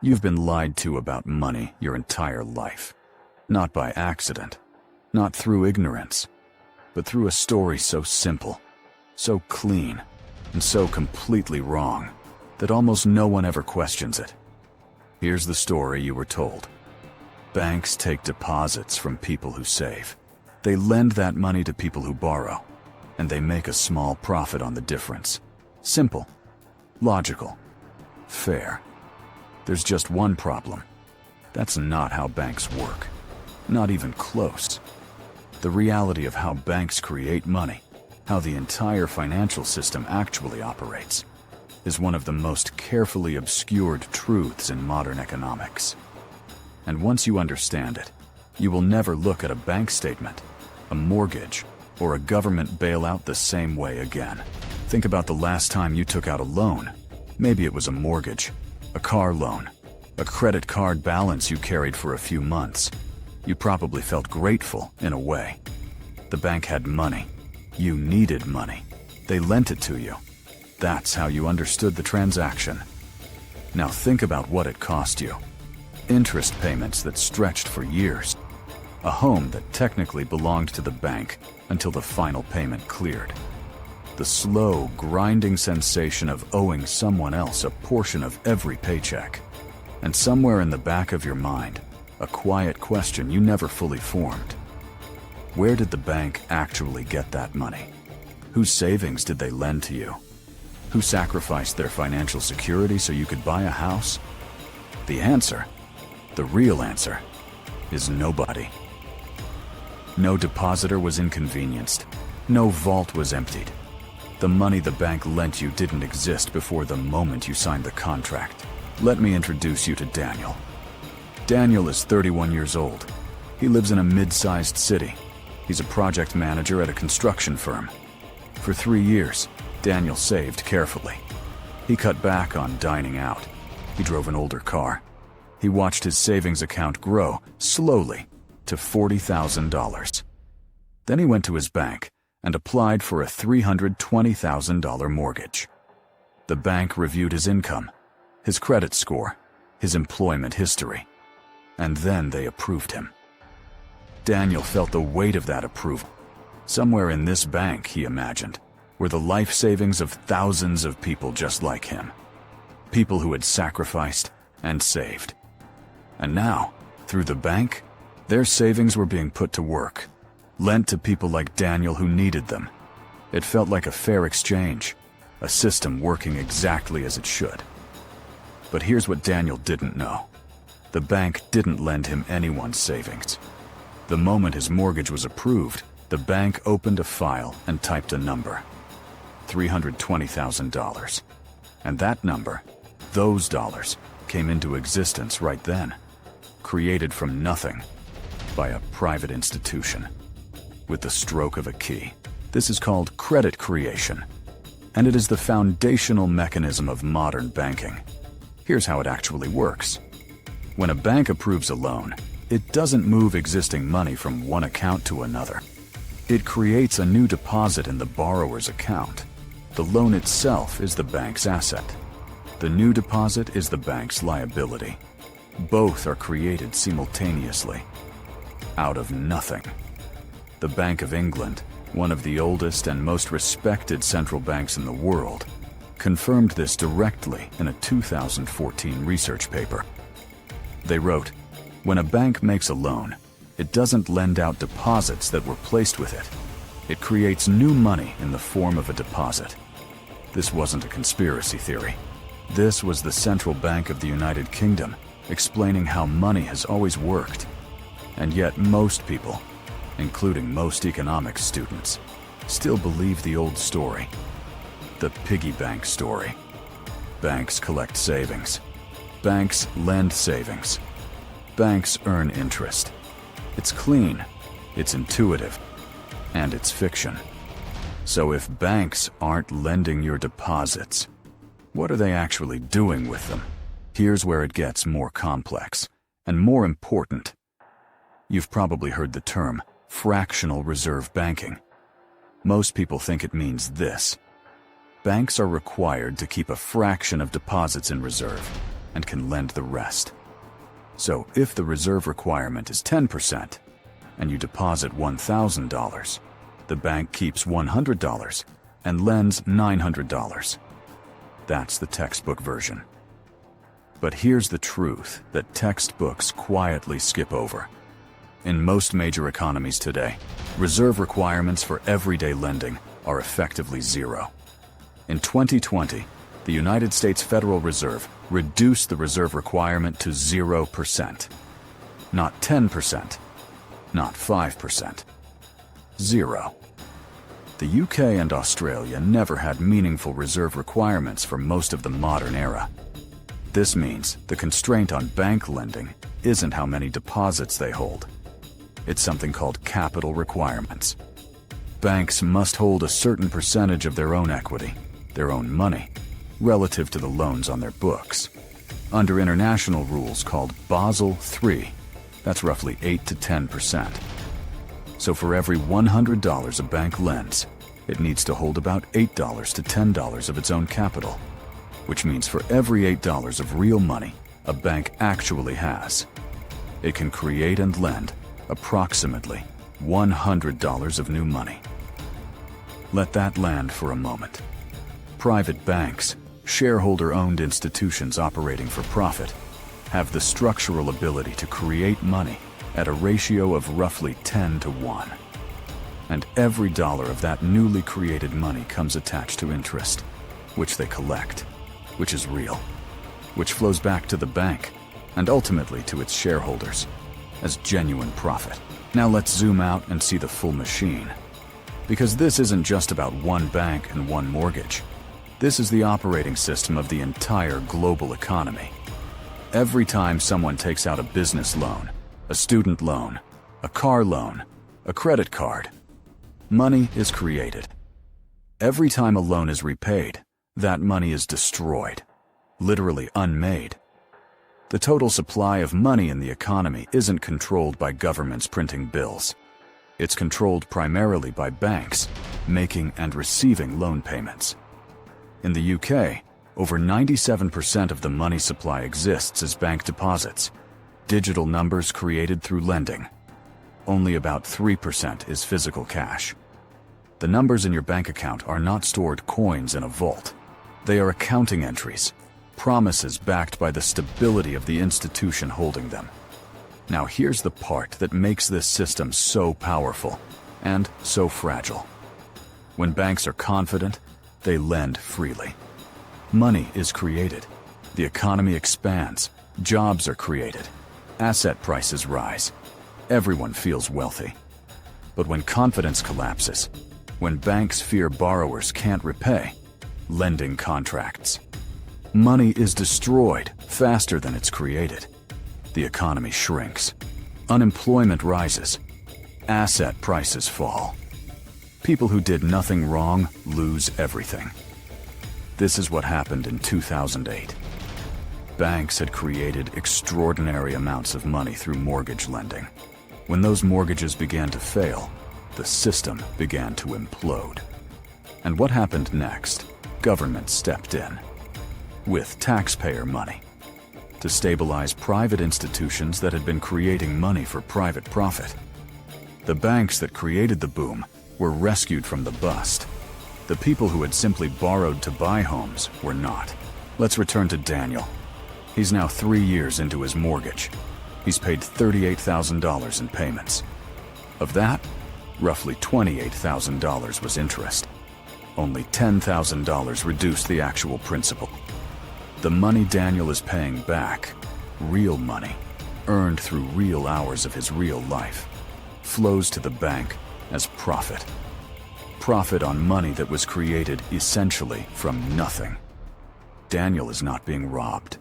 You've been lied to about money your entire life. Not by accident, not through ignorance, but through a story so simple, so clean, and so completely wrong that almost no one ever questions it. Here's the story you were told. Banks take deposits from people who save. They lend that money to people who borrow, and they make a small profit on the difference. Simple, logical, fair. There's just one problem. That's not how banks work. Not even close. The reality of how banks create money, how the entire financial system actually operates, is one of the most carefully obscured truths in modern economics. And once you understand it, you will never look at a bank statement, a mortgage, or a government bailout the same way again. Think about the last time you took out a loan. Maybe it was a mortgage, a car loan, a credit card balance you carried for a few months. You probably felt grateful in a way. The bank had money. You needed money. They lent it to you. That's how you understood the transaction. Now think about what it cost you. Interest payments that stretched for years. A home that technically belonged to the bank until the final payment cleared. The slow, grinding sensation of owing someone else a portion of every paycheck. And somewhere in the back of your mind, a quiet question you never fully formed. Where did the bank actually get that money? Whose savings did they lend to you? Who sacrificed their financial security so you could buy a house? The answer, the real answer, is nobody. No depositor was inconvenienced. No vault was emptied. The money the bank lent you didn't exist before the moment you signed the contract. Let me introduce you to Daniel. Daniel is 31 years old. He lives in a mid-sized city. He's a project manager at a construction firm. For 3 years, Daniel saved carefully. He cut back on dining out. He drove an older car. He watched his savings account grow, slowly, to $40,000. Then he went to his bank and applied for a $320,000 mortgage. The bank reviewed his income, his credit score, his employment history, and then they approved him. Daniel felt the weight of that approval. Somewhere in this bank, he imagined, were the life savings of thousands of people just like him. People who had sacrificed and saved. And now, through the bank, their savings were being put to work, lent to people like Daniel who needed them. It felt like a fair exchange, a system working exactly as it should. But here's what Daniel didn't know. The bank didn't lend him anyone's savings. The moment his mortgage was approved, the bank opened a file and typed a number. $320,000. And that number, those dollars, came into existence right then. Created from nothing by a private institution. With the stroke of a key. This is called credit creation. And it is the foundational mechanism of modern banking. Here's how it actually works. When a bank approves a loan, it doesn't move existing money from one account to another. It creates a new deposit in the borrower's account. The loan itself is the bank's asset. The new deposit is the bank's liability. Both are created simultaneously. Out of nothing. The Bank of England, one of the oldest and most respected central banks in the world, confirmed this directly in a 2014 research paper. They wrote, "When a bank makes a loan, it doesn't lend out deposits that were placed with it. It creates new money in the form of a deposit." This wasn't a conspiracy theory. This was the Central Bank of the United Kingdom explaining how money has always worked. And yet most people, including most economics students, still believe the old story. The piggy bank story. Banks collect savings. Banks lend savings. Banks earn interest. It's clean, it's intuitive, and it's fiction. So if banks aren't lending your deposits, what are they actually doing with them? Here's where it gets more complex, and more important. You've probably heard the term fractional reserve banking. Most people think it means this. Banks are required to keep a fraction of deposits in reserve. and can lend the rest. So if the reserve requirement is 10% and you deposit $1,000, the bank keeps $100 and lends $900. That's the textbook version. But here's the truth that textbooks quietly skip over. In most major economies today, reserve requirements for everyday lending are effectively zero. In 2020, the United States Federal Reserve reduced the reserve requirement to 0%. Not 10%, not 5%. Zero. The UK and Australia never had meaningful reserve requirements for most of the modern era. This means the constraint on bank lending isn't how many deposits they hold. It's something called capital requirements. Banks must hold a certain percentage of their own equity, their own money, relative to the loans on their books. Under international rules called Basel III, that's roughly 8 to 10%. So for every $100 a bank lends, it needs to hold about $8 to $10 of its own capital, which means for every $8 of real money a bank actually has, it can create and lend approximately $100 of new money. Let that land for a moment. Private banks, shareholder-owned institutions operating for profit, have the structural ability to create money at a ratio of roughly 10 to 1. And every dollar of that newly created money comes attached to interest, which they collect, which is real, which flows back to the bank and ultimately to its shareholders as genuine profit. Now let's zoom out and see the full machine. Because this isn't just about one bank and one mortgage. This is the operating system of the entire global economy. Every time someone takes out a business loan, a student loan, a car loan, a credit card, money is created. Every time a loan is repaid, that money is destroyed, literally unmade. The total supply of money in the economy isn't controlled by governments printing bills. It's controlled primarily by banks making and receiving loan payments. In the UK, over 97% of the money supply exists as bank deposits, digital numbers created through lending. Only about 3% is physical cash. The numbers in your bank account are not stored coins in a vault. They are accounting entries, promises backed by the stability of the institution holding them. Now here's the part that makes this system so powerful and so fragile. When banks are confident, they lend freely. Money is created. The economy expands. Jobs are created. Asset prices rise. Everyone feels wealthy. But when confidence collapses, when banks fear borrowers can't repay, lending contracts. Money is destroyed faster than it's created. The economy shrinks. Unemployment rises. Asset prices fall. People who did nothing wrong lose everything. This is what happened in 2008. Banks had created extraordinary amounts of money through mortgage lending. When those mortgages began to fail, the system began to implode. And what happened next? Government stepped in with taxpayer money to stabilize private institutions that had been creating money for private profit. The banks that created the boom were rescued from the bust. The people who had simply borrowed to buy homes were not. Let's return to Daniel. He's now 3 years into his mortgage. He's paid $38,000 in payments. Of that, roughly $28,000 was interest. Only $10,000 reduced the actual principal. The money Daniel is paying back, real money, earned through real hours of his real life, flows to the bank as profit. Profit on money that was created essentially from nothing. Daniel is not being robbed.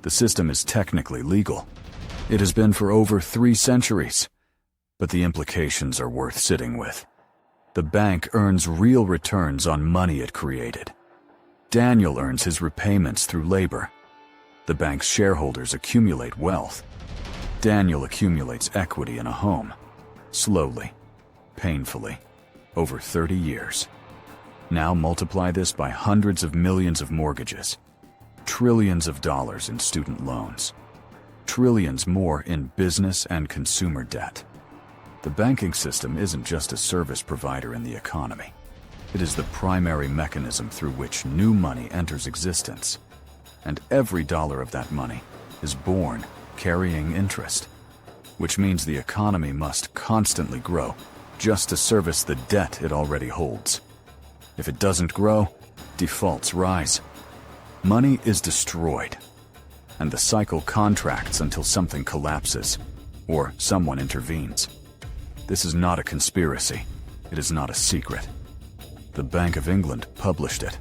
The system is technically legal. It has been for over 3 centuries. But the implications are worth sitting with. The bank earns real returns on money it created. Daniel earns his repayments through labor. The bank's shareholders accumulate wealth. Daniel accumulates equity in a home. Slowly, painfully, over 30 years. Now multiply this by hundreds of millions of mortgages. Trillions of dollars in student loans. Trillions more in business and consumer debt. The banking system isn't just a service provider in the economy. It is the primary mechanism through which new money enters existence. And every dollar of that money is born carrying interest, which means the economy must constantly grow just to service the debt it already holds. If it doesn't grow, defaults rise. Money is destroyed, and the cycle contracts until something collapses or someone intervenes. This is not a conspiracy. It is not a secret. The Bank of England published it.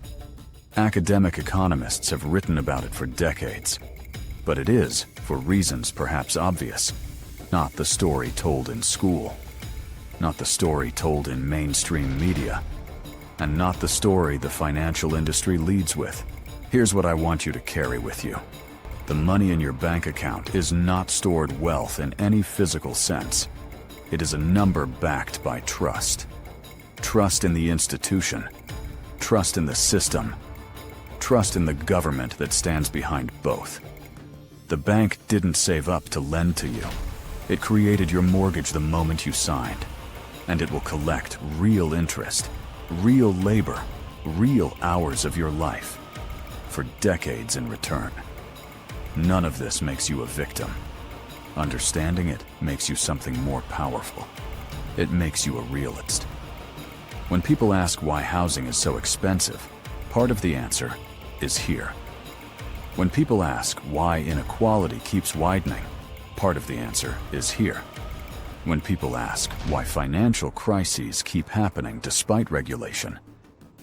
Academic economists have written about it for decades. But it is, for reasons perhaps obvious, not the story told in school, not the story told in mainstream media, and not the story the financial industry leads with. Here's what I want you to carry with you. The money in your bank account is not stored wealth in any physical sense. It is a number backed by trust. Trust in the institution. Trust in the system. Trust in the government that stands behind both. The bank didn't save up to lend to you. It created your mortgage the moment you signed. And it will collect real interest, real labor, real hours of your life, for decades in return. None of this makes you a victim. Understanding it makes you something more powerful. It makes you a realist. When people ask why housing is so expensive, part of the answer is here. When people ask why inequality keeps widening, part of the answer is here. When people ask why financial crises keep happening despite regulation,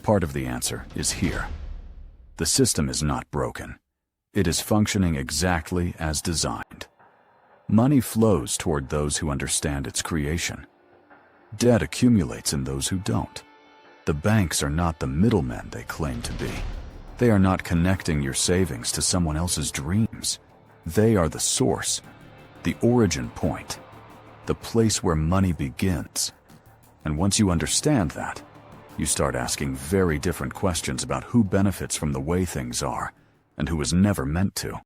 part of the answer is here. The system is not broken. It is functioning exactly as designed. Money flows toward those who understand its creation. Debt accumulates in those who don't. The banks are not the middlemen they claim to be. They are not connecting your savings to someone else's dreams. They are the source, the origin point, the place where money begins. And once you understand that, you start asking very different questions about who benefits from the way things are and who is never meant to.